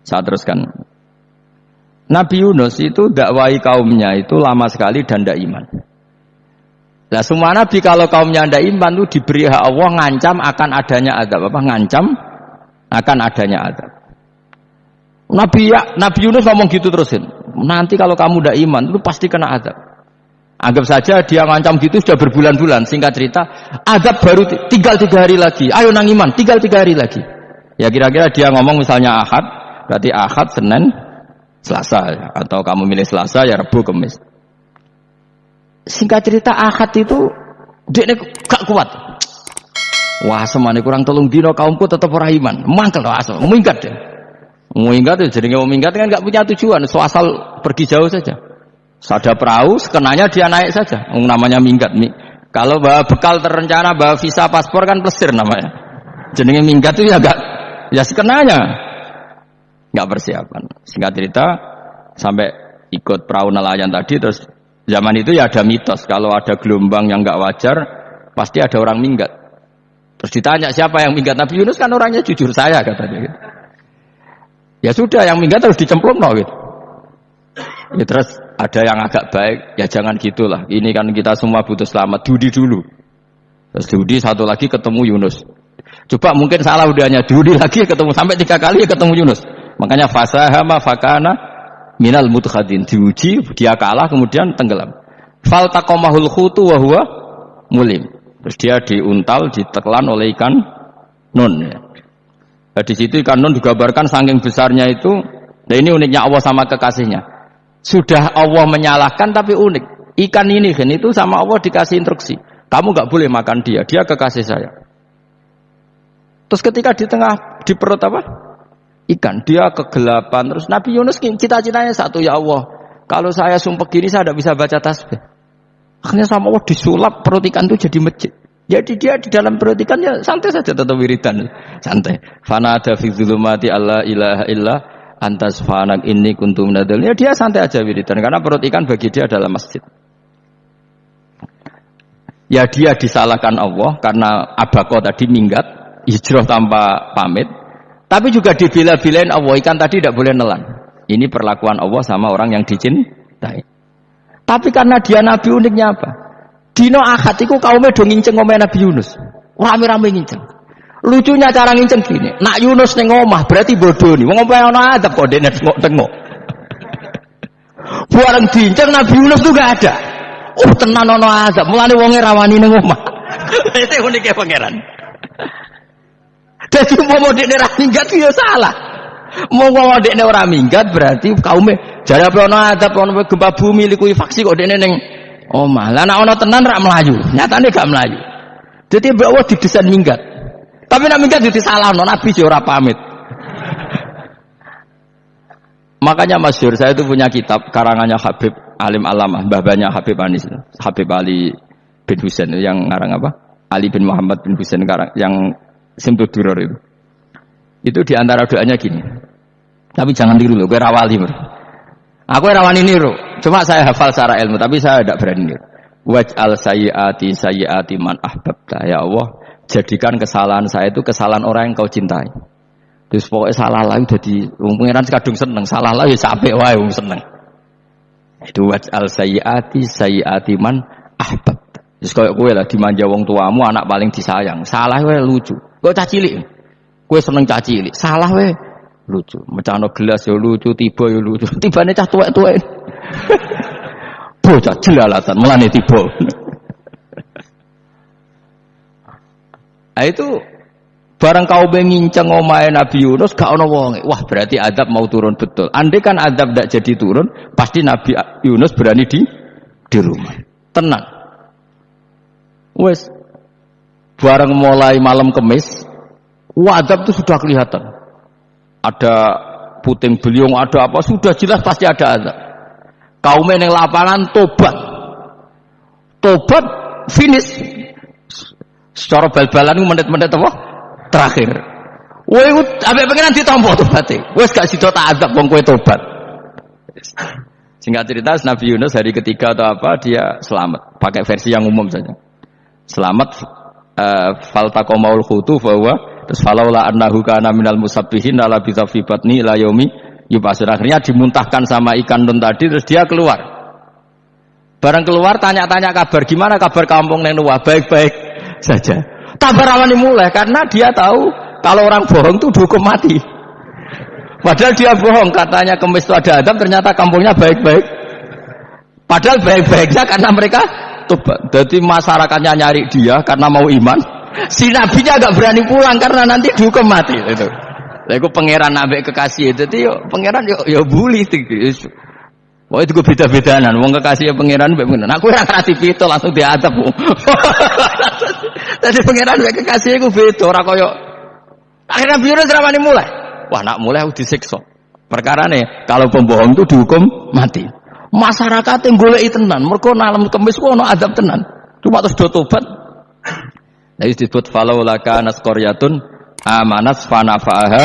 Saya teruskan. Nabi Yunus itu dakwai kaumnya itu lama sekali dan tidak iman. Nah semua nabi kalau kaumnya tidak iman itu diberi hak Allah ngancam akan adanya azab. Apa? Ngancam akan adanya azab. Nabi Yunus ngomong gitu terusin. Nanti kalau kamu tidak iman itu pasti kena azab. Anggap saja dia ngancam gitu sudah berbulan-bulan. Singkat cerita, azab baru tinggal 3 hari lagi. Ayo nang iman, tinggal 3 hari lagi. Ya kira-kira dia ngomong misalnya Ahad, berarti Ahad, Senin, Selasa, atau kamu milih Selasa ya Rabu, Kamis. Singkat cerita Ahad itu dia gak kuat. Wah semane kurang 3 dino kaumku tetap ora iman. Mangkel asal, minggat deh. Minggat ya jadi minggat kan gak punya tujuan, so asal pergi jauh saja. Ada perahu, sekenanya dia naik saja. Namanya minggat. Kalau bawa bekal terencana, bawa visa paspor kan plesir namanya. Jenenge minggat itu ya gak, ya sekenanya. Nggak persiapan. Singkat cerita sampai ikut perahu nelayan tadi, terus zaman itu ya ada mitos kalau ada gelombang yang nggak wajar pasti ada orang minggat. Terus ditanya siapa yang minggat, Nabi Yunus kan orangnya jujur, saya katanya gitu. Ya sudah yang minggat harus dicemplung no, gitu. Ya, terus ada yang agak baik, ya jangan gitulah, ini kan kita semua butuh selamat, Dudi dulu. Terus Dudi satu lagi ketemu Yunus. Coba mungkin salah udahnya, Dudi lagi ketemu sampai 3 kali ya ketemu Yunus. Makanya fasahama fakana minal mudkhadin, diuji dia kalah kemudian tenggelam. Fal taqamahul khutu wa huwa mulim. Terus dia diuntal, ditelan oleh ikan nun. Nah, di situ ikan nun digambarkan saking besarnya itu. Nah ini uniknya Allah sama kekasihnya. Sudah Allah menyalahkan tapi unik. Ikan ini kan itu sama Allah dikasih instruksi. Kamu nggak boleh makan dia, dia kekasih saya. Terus ketika di tengah di perut apa? Ikan, dia kegelapan. Terus Nabi Yunus cita-citanya satu, ya Allah, kalau saya sumpah gini saya tidak bisa baca tasbih. Akhirnya sama Allah disulap perut ikan itu jadi masjid. Jadi dia di dalam perut ikan ya santai saja tetap wiridan, santai. Fana ada fi dzulumati alla ilaha illa anta subhanak inni kuntu minadz. Ya dia santai aja wiridan karena perut ikan bagi dia adalah masjid. Ya dia disalahkan Allah karena abako tadi minggat, hijrah tanpa pamit. Tapi juga dibela-belain Allah, ikan tadi tidak boleh nelan. Ini perlakuan Allah sama orang yang dicintai. Tapi karena dia Nabi, uniknya apa? Dino Ahad itu kaumnya do nginceng omah Nabi Yunus. Rame-rame nginceng. Lucunya cara nginceng gini, nak Yunus ning omah berarti bodoh nih. Wong omah ana adab kok dene tengok. Bareng diinceng Nabi Yunus tuh gak ada. Oh tenan ana adab, mulane wonge rawani ning omah. Itu uniknya pangeran. Jadi mau dekne ora minggat ya salah. Mau dekne ora minggat berarti kaume jare apa ana adab ana gempa bumi liku faksi kok dekne ning omah. Lah nek ana tenan ra melayu, nyatane gak melayu. Jadi mbak Allah didesain minggat. Tapi nek minggat jadi salah, Nabi yo ora pamit. Makanya masyhur, saya itu punya kitab karangannya Habib Alim Alamah, mbah-mbahnya Habib Anis, Habib Ali bin Husain yang ngarang apa? Ali bin Muhammad bin Husain yang Simtud Duror itu. Itu diantara doanya gini. Tapi jangan tiru loh, gue rawali. Aku rawani niru. Cuma saya hafal secara ilmu, tapi saya tidak berani niru. Waj'al sayyiati man ahbabta. Ya Allah, jadikan kesalahan saya itu kesalahan orang yang kau cintai. Terus pokoknya salah lah udah di pengiran kadung seneng, salah lah ya sampai wae seneng. Itu waj'al sayyiati man ahbabta. Terus kayak gue lah dimanja wong tuamu, anak paling disayang. Salah wae lucu. Kok cah cilik? Kowe seneng cah cilik. Salah wae lucu. Mecahno gelas ya lucu, tiba ya lucu. Tibane cah tuwek-tuwek. Bocah jelalatan melane tiba. Nah itu barang kau nginceng omahe Nabi Yunus gak ana wonge. Wah, berarti adab mau turun betul. Andai kan adab tidak jadi turun, pasti Nabi Yunus berani di rumah. Tenang. Wes barang mulai malam Kamis, adab itu sudah kelihatan. Ada puting beliung, ada apa, sudah jelas pasti ada azab. Kaum yang lapangan tobat finish. Secara bal-balan menit-menit apa? Terakhir. Woi, ambek pengenan ditampa tobaté. Wes gak sida tak azab wong kowe tobat. Singkat cerita Nabi Yunus hari ketiga atau apa dia selamat. Pakai versi yang umum saja. Selamat faltaqamaul hutu bahwa terus falaula annahu kana minal musabbihin la bisa fi batni ila yaumi yub'atsun. Akhirnya dimuntahkan sama ikan nun tadi terus dia keluar. Barang keluar tanya-tanya kabar, gimana kabar kampung neng Nuwah? Baik-baik saja. Kabar awalnya mulai karena dia tahu kalau orang bohong itu dihukum mati. Padahal dia bohong, katanya kemis itu ada adab, ternyata kampungnya baik-baik. Padahal baik-baiknya karena mereka tobat. Jadi masyarakatnya nyari dia karena mau iman. Si nabinya agak berani pulang karena nanti dihukum mati. Itu. Lalu pangeran nabi kekasih itu, pangeran yo bully. Wah itu beda-bedaan. Wong kekasih pangeran, aku yang ngerti itu langsung diadab. Jadi pangeran nabi kekasih itu beda. Orang koyo. Akhirnya biru seramani mulai. Wah nak mulai disiksa. Perkara nih kalau pembohong itu dihukum mati. Masyarakat yang goleki tenan, mergo nalem kemis ku ono adab tenan. Cuma terus do tobat. Lah disebut falaula kana qaryatun amanat fanafa'aha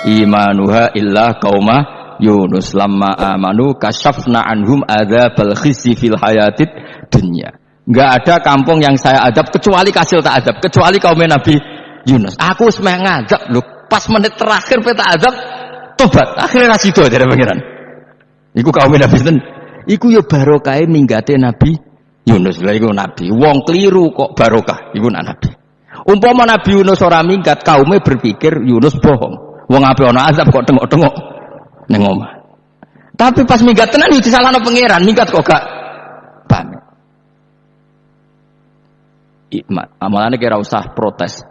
imanuha illa qauma Yunus lamma amanu kasyafna anhum adzabal khizi fil hayatid dunya. Enggak ada kampung yang saya adab kecuali kasil tak adab, kecuali kaum Nabi Yunus. Aku wis meh ngadab lho, pas menit terakhir peta adab tobat, akhirnya ra sida dari pangeran. Iku kaum Nabi ten. Iku ya barokah minggate Nabi Yunus. Lha iku nabi. Wong keliru kok barokah. Iku nabi. Umpama Nabi Yunus ora minggat, kaume berpikir Yunus bohong. Wong ape ana azab kok tengok-tengok ning omah. Tapi pas minggat tenan yo disalahno pangeran, minggat kok gak pamit. Amalane kira usah protes.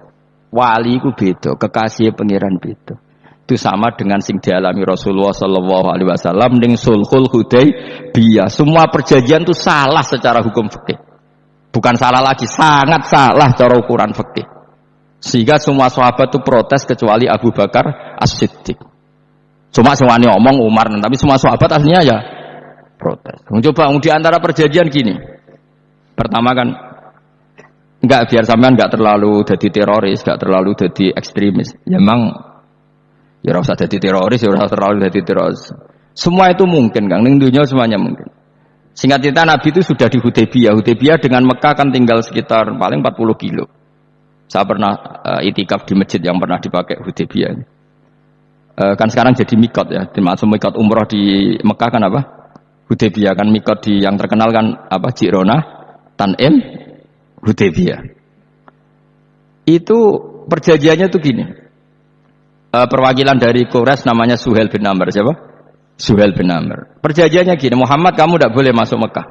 Wali iku beda, kekasih pangeran beda. Itu sama dengan sing dialami Rasulullah sallallahu alaihi wasallam ning Sulhul Hudaybiyah. Semua perjanjian itu salah secara hukum fikih. Bukan salah lagi, sangat salah cara ukuran fikih. Sehingga semua sahabat itu protes kecuali Abu Bakar As-Siddiq. Cuma semuanya ngomong Umar, tapi semua sahabat aslinya ya protes. Coba di antara perjanjian gini. Pertama kan enggak biar sampean enggak terlalu jadi teroris, enggak terlalu jadi ekstremis. Ya memang ya ora usah jadi teroris, ya ora terlalu jadi teroris. Semua itu mungkin, Kang. Ning dunia semuanya mungkin. Singkat cerita Nabi itu sudah di Hudaybiyah. Hudaybiyah dengan Mekah kan tinggal sekitar paling 40 kilo. Saya pernah itikaf di masjid yang pernah dipakai Hudaybiyah. Kan sekarang jadi mikot ya. Dimaksud mikot umroh di Mekah kan apa? Hudaybiyah kan mikot di yang terkenal kan apa? Jirona, Tanim, Hudaybiyah. Itu perjanjiannya tuh gini. Perwakilan dari Quraisy namanya Suhail bin Amr. Siapa? Suhail bin Amr. Perjanjiannya gini, Muhammad kamu tidak boleh masuk Mekah.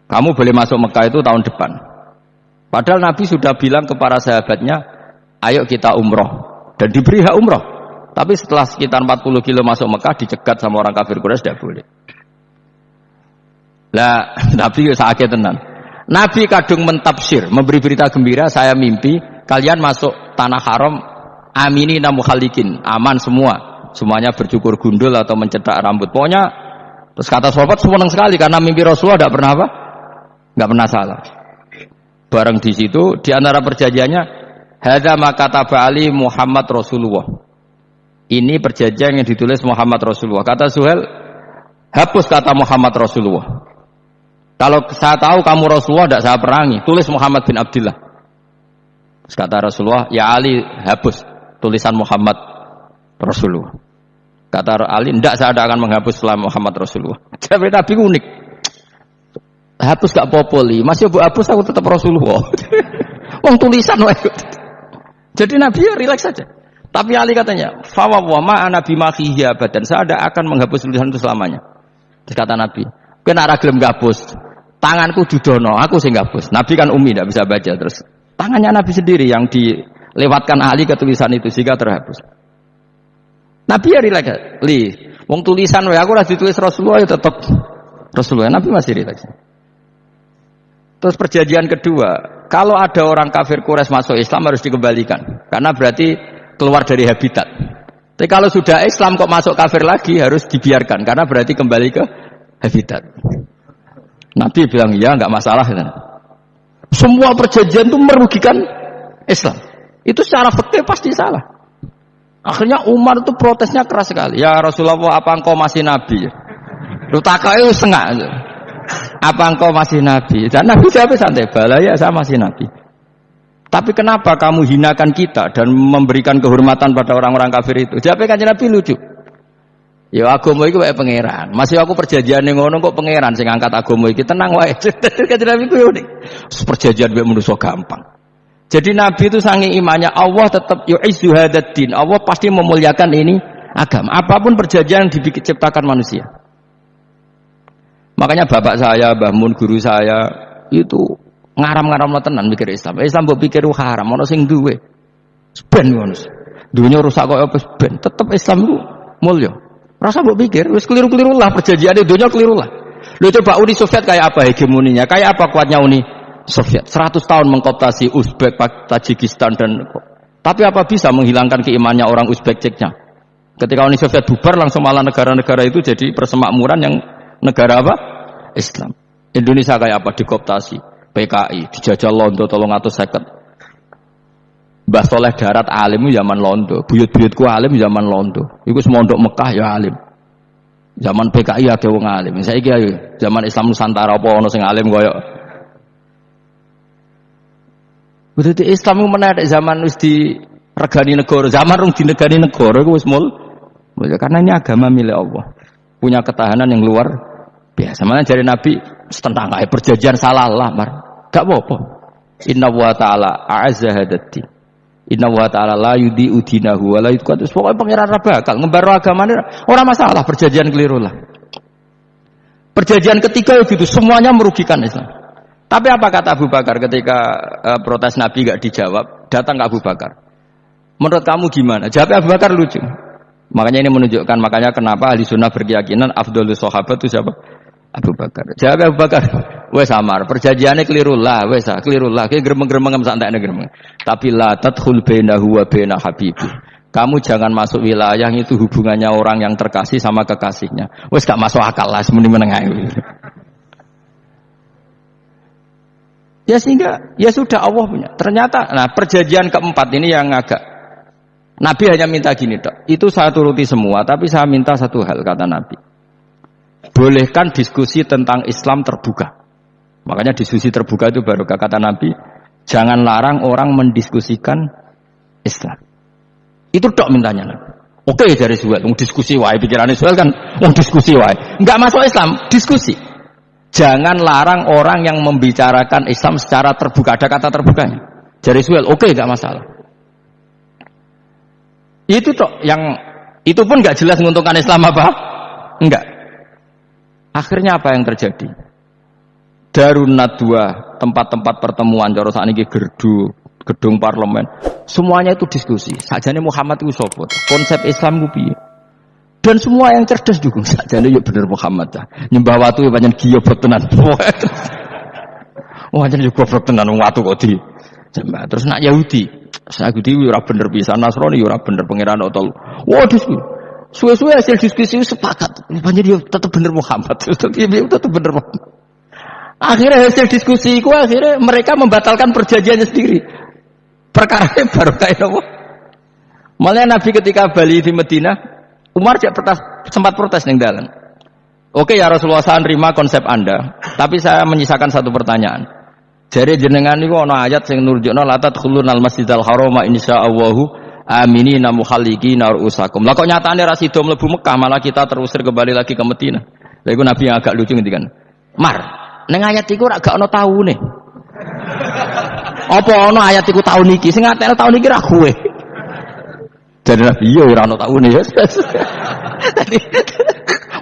Kamu boleh masuk Mekah itu tahun depan. Padahal Nabi sudah bilang ke para sahabatnya, ayo kita umroh. Dan diberi hak umroh. Tapi setelah sekitar 40 kilo masuk Mekah, dicegat sama orang kafir Quraisy, tidak boleh. Lah, Nabi sakit tenan. Nabi kadung mentafsir, memberi berita gembira, saya mimpi kalian masuk tanah haram amini namukhalikin, aman semua. Semuanya bercukur gundul atau mencetak rambut. Pokoknya terus kata sahabat senang sekali karena mimpi Rasulullah tidak pernah apa? Enggak pernah salah. Bareng di situ di antara perjanjiannya hadza ma kataba ali Muhammad Rasulullah. Ini perjanjian yang ditulis Muhammad Rasulullah. Kata Suhail, hapus kata Muhammad Rasulullah. Kalau saya tahu kamu Rasulullah tidak saya perangi, tulis Muhammad bin Abdullah. Terus kata Rasulullah, ya Ali hapus tulisan Muhammad Rasulullah. Kata Ali, tidak saya tidak akan menghapus setelah Muhammad Rasulullah. Jadi Nabi unik. Hapus gak popoli, masih bu hapus aku tetap Rasulullah. Wong tulisan wae. Jadi Nabi ya rileks saja. Tapi Ali katanya, fa wa ma ana bimakhihi abadan. Saya tidak akan menghapus tulisan itu selamanya. Terus kata Nabi, kena ra gelem ngapus. Tanganku judono, aku sing ngapus. Nabi kan umi tidak bisa baca terus. Tangannya Nabi sendiri yang dilewatkan Ali ke tulisan itu sehingga terhapus. Nabi ya rileks. Wong tulisan wae aku ora ditulis Rasulullah ya tetap Rasulullah. Nabi masih rileks. Terus perjanjian kedua, kalau ada orang kafir Quraisy masuk Islam harus dikembalikan karena berarti keluar dari habitat. Tapi kalau sudah Islam kok masuk kafir lagi harus dibiarkan karena berarti kembali ke habitat. Nabi bilang ya nggak masalah. Semua perjanjian itu merugikan Islam. Itu secara fikih pasti salah. Akhirnya Umar itu protesnya keras sekali. Ya Rasulullah, apa engkau masih nabi? Lu takai setengah. apa engkau masih nabi? Dan Nabi jawab santai, bala ya saya masih nabi. Tapi kenapa kamu hinakan kita dan memberikan kehormatan pada orang-orang kafir itu? Jawabnya Kanjeng Nabi lucu. Ya agama iki wae pangeran. Masih aku perjanjian ngono kok pangeran sing ngangkat agama iki tenang wae. Kanjeng Nabi ku unik. Perjanjian wae manusa gampang. Jadi Nabi itu saking imannya Allah tetap yu'izzu hadzal-din. Allah pasti memuliakan ini agama. Apapun perjanjian yang diciptakan manusia. Makanya bapak saya, Mbah Mun guru saya itu ngaram-ngaram tenan mikir Islam. Islam mbok pikir haram, ana sing duwe. Ben ngono. Dunya rusak kok apa ben. Tetep Islam itu mulya. Rasa mbok pikir wis keliru-keliru lah perjanjiane dunya keliru lah. Lho coba Uni Soviet kayak apa hegemoninya? Kayak apa kuatnya Uni Soviet? 100 tahun mengkooptasi Uzbek, Tajikistan dan tapi apa bisa menghilangkan keimannya orang Uzbek Ceknya? Ketika Uni Soviet bubar langsung malah negara-negara itu jadi persemakmuran yang negara apa? Islam. Indonesia kayak apa? Dikooptasi PKI, dijajah Londo 350. Mbah Soleh Darat alim zaman Londo, buyut-buyutku alim zaman Londo. Iku semondok Mekah ya alim. Zaman PKI ada wong alim. Saiki ayo zaman Islam Nusantara apa ana sing alim koyo. Berarti Islam ku menarik zaman wis diregani negara, zaman rung dinegani negara iku wis mul. Karena ini agama milik Allah. Punya ketahanan yang luar biasa. Mana dari Nabi tentang kayak perjanjian salah lah, mar. Gak apa-apa. Inna wa ta'ala a'azza hadad-din. Inna wa ta'ala la yudhi'u dinahu wa la yudhi'u. Pokoknya pangeran bakal ngebaro agamane ora masalah perjanjian keliru lah. Perjanjian ketiga itu semuanya merugikan Islam. Tapi apa kata Abu Bakar ketika protes Nabi gak dijawab, datang ke Abu Bakar. Menurut kamu gimana? Jawab Abu Bakar lucu. Makanya ini menunjukkan makanya kenapa ahli sunnah berkeyakinan afdhalus sahabat itu siapa? Abu Bakar. Jawab Abu Bakar, wes samar, perjanjiannya keliru lah, wes keliru lah, kayak geremeng-geremeng sampai ada geremeng. Tapi la tadkhul bainahu wa baina habibi. Kamu jangan masuk wilayah itu hubungannya orang yang terkasih sama kekasihnya. Wes gak masuk akal lah, semuanya menengah. Ya sehingga ya sudah Allah punya. Ternyata, nah perjanjian keempat ini yang agak Nabi hanya minta gini dok. Itu saya turuti semua, tapi saya minta satu hal kata Nabi. Bolehkan diskusi tentang Islam terbuka. Makanya diskusi terbuka itu baru kata Nabi, jangan larang orang mendiskusikan Islam. Itu dok mintanya Nabi. Oke dari Suhail, diskusi wae pikirannya Suhail kan, diskusi wae. Enggak masuk Islam, diskusi. Jangan larang orang yang membicarakan Islam secara terbuka. Ada kata terbukanya. Dari Suhail, oke enggak masalah. Itu dok yang itu pun enggak jelas menguntungkan Islam apa? Enggak. Akhirnya apa yang terjadi? Darun Nadwa, tempat-tempat pertemuan, cara sakniki gerdu, gedung parlemen, semuanya itu diskusi. Sakjane Muhammad itu sapa? Konsep Islam ku piye? Dan semua yang cerdas dukung sakjane yo bener Muhammad ta. Nyembah watu pancen goblok tenan. Wah, pancen yo goblok tenan wong watu kok di sembah. Terus nak Yahudi, Yahudi ora bener pisan, Nasrani ora bener pangeran atau. Wah, diskusi. Suwe-suwe hasil diskusi sepakat. Pancen yo tetep bener Muhammad. Tetep bener Muhammad. Akhirnya hasil diskusi itu akhirnya mereka membatalkan perjanjiannya sendiri. Perkara baru kayak apa? Malah Nabi ketika Bali di Medina, Umar sempat protes ning dalan. Oke ya Rasulullah, saya nerima konsep Anda, tapi saya menyisakan satu pertanyaan. Jadi jenengan niku ana ayat sing nurjukna la tadkhulunal masjidal harama insyaallahu aminina muhallikina ru'usakum. Lah kok nyatane ra sida mlebu Mekah, malah kita terusir kembali lagi ke Madinah. Lha iku Nabi yang agak lucu ngendikan. Mar, ning ayat iku ra gak ana taune. Apa ana ayat iku taun iki? Sing ngatene taun iki ra kowe. Jadi Nabi iya ora ana taune ya. Tadi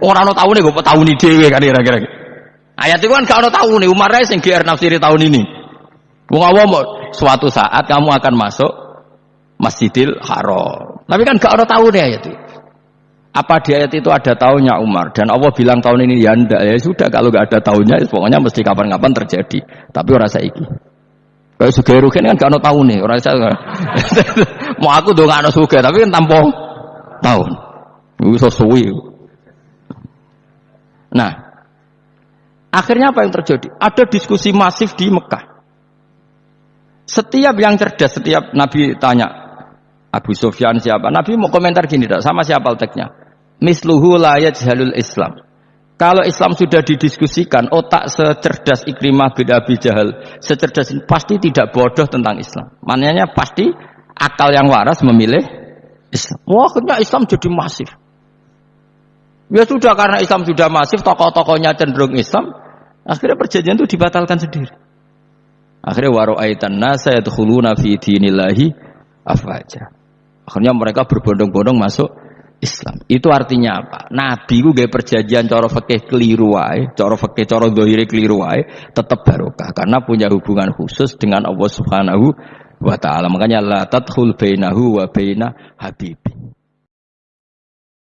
ora ana taune kok tauni dhewe kan kira-kira. Ayat iku kan gak ana taune, Umar ae sing GR nafsiri tahun ini. Wong awam suatu saat kamu akan masuk Masjidil Haram. Tapi kan gak ada tahunnya ayat itu. Apa di ayat itu ada tahunnya Umar? Dan Allah bilang tahun ini ya ndak. Ya sudah kalau gak ada tahunnya pokoknya mesti kapan-kapan terjadi. Tapi ora saiki. Kayak sugih rugen kan gak ada tahunnya. Ora saya. Mau aku dong gak ada sugih tapi kan tanpa tahun. Iku suwi. Nah, akhirnya apa yang terjadi? Ada diskusi masif di Mekah. Setiap yang cerdas, setiap Nabi tanya Abu Sufyan siapa? Nabi mau komentar gini dah, sama siapa teksnya? Misluhu la yajhalul Islam. Kalau Islam sudah didiskusikan, otak secerdas Ikrimah bin Abi Jahal, secerdas ini pasti tidak bodoh tentang Islam. Maknanya pasti akal yang waras memilih Islam. Wah, akhirnya Islam jadi masif. Ya sudah, karena Islam sudah masif, tokoh-tokohnya cenderung Islam, akhirnya perjanjian itu dibatalkan sendiri. Akhirnya waro'aitan nasa yadkhuluna fi dinillahi afwaja. Akhirnya mereka berbondong-bondong masuk Islam. Itu artinya apa? Nabi ku gawe perjanjian cara fikih keliru wae, cara fikih cara zahire keliru wae, tetap barokah karena punya hubungan khusus dengan Allah Subhanahu wa taala. Makanya la tadkhul bainahu wa baina habibi.